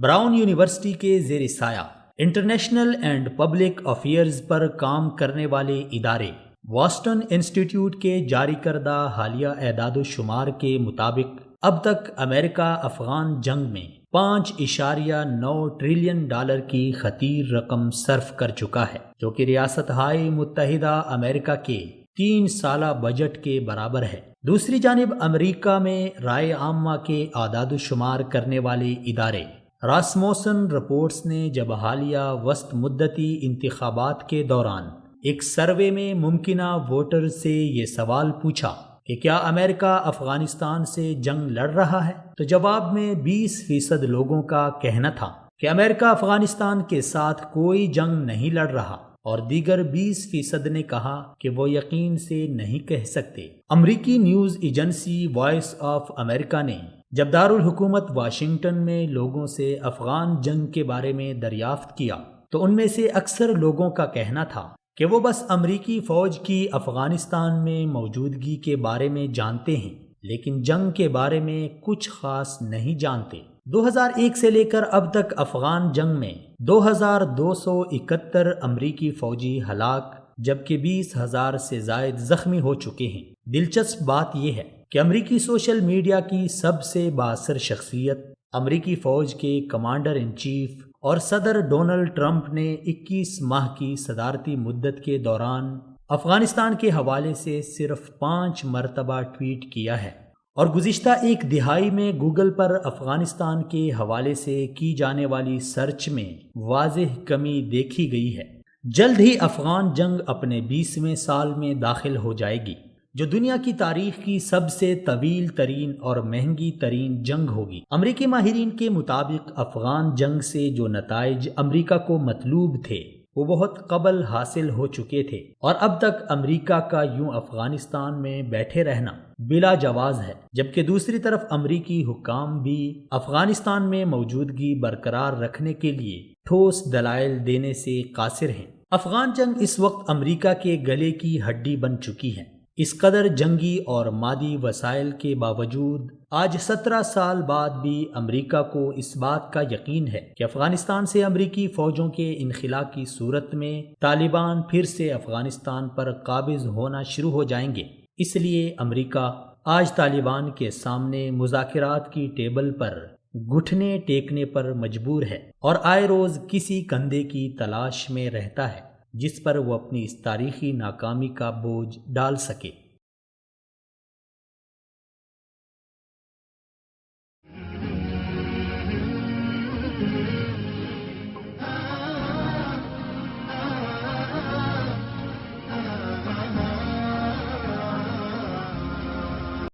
Brown university کے زیر سایہ انٹرنیشنل اینڈ پبلک افیئرز پر کام کرنے والے ادارے بوسٹن انسٹیٹیوٹ کے جاری کردہ حالیہ اعداد و شمار کے مطابق اب تک امریکہ افغان جنگ میں 5.9 ٹریلین ڈالر کی خطیر رقم صرف کر چکا ہے، جو کہ ریاستہائے متحدہ امریکہ کے 3 سالہ بجٹ کے برابر ہے۔ دوسری جانب امریکہ میں رائے عامہ کے اعداد و شمار کرنے والے ادارے راسموسن رپورٹس نے جب حالیہ وسط مدتی انتخابات کے دوران ایک سروے میں ممکنہ ووٹر سے یہ سوال پوچھا کہ کیا امریکہ افغانستان سے جنگ لڑ رہا ہے، تو جواب میں 20% لوگوں کا کہنا تھا کہ امریکہ افغانستان کے ساتھ کوئی جنگ نہیں لڑ رہا، اور دیگر 20% نے کہا کہ وہ یقین سے نہیں کہہ سکتے۔ امریکی news agency voice of America نے جب دارالحکومت واشنگٹن میں لوگوں سے افغان جنگ کے بارے میں دریافت کیا تو ان میں سے اکثر لوگوں کا کہنا تھا کہ وہ بس امریکی فوج کی افغانستان میں موجودگی کے بارے میں جانتے ہیں، لیکن جنگ کے بارے میں کچھ خاص نہیں جانتے۔ 2001 سے لے کر اب تک افغان جنگ میں 2271 امریکی فوجی ہلاک جبکہ 20,000 سے زائد زخمی ہو چکے ہیں۔ دلچسپ بات یہ ہے کہ امریکی سوشل میڈیا کی سب سے بااثر شخصیت امریکی فوج کے کمانڈر ان چیف اور صدر ڈونلڈ ٹرمپ نے 21 ماہ کی صدارتی مدت کے دوران افغانستان کے حوالے سے صرف 5 مرتبہ ٹویٹ کیا ہے، اور گزشتہ ایک دہائی میں گوگل پر افغانستان کے حوالے سے کی جانے والی سرچ میں واضح کمی دیکھی گئی ہے۔ جلد ہی افغان جنگ اپنے 20ویں سال میں داخل ہو جائے گی، جو دنیا کی تاریخ کی سب سے طویل ترین اور مہنگی ترین جنگ ہوگی۔ امریکی ماہرین کے مطابق افغان جنگ سے جو نتائج امریکہ کو مطلوب تھے وہ بہت قبل حاصل ہو چکے تھے، اور اب تک امریکہ کا یوں افغانستان میں بیٹھے رہنا بلا جواز ہے، جبکہ دوسری طرف امریکی حکام بھی افغانستان میں موجودگی برقرار رکھنے کے لیے ٹھوس دلائل دینے سے قاصر ہیں۔ افغان جنگ اس وقت امریکہ کے گلے کی ہڈی بن چکی ہے۔ اس قدر جنگی اور مادی وسائل کے باوجود آج 17 سال بعد بھی امریکہ کو اس بات کا یقین ہے کہ افغانستان سے امریکی فوجوں کے انخلاء کی صورت میں طالبان پھر سے افغانستان پر قابض ہونا شروع ہو جائیں گے۔ اس لیے امریکہ آج طالبان کے سامنے مذاکرات کی ٹیبل پر گھٹنے ٹیکنے پر مجبور ہے، اور آئے روز کسی کندھے کی تلاش میں رہتا ہے جس پر وہ اپنی اس تاریخی ناکامی کا بوجھ ڈال سکے۔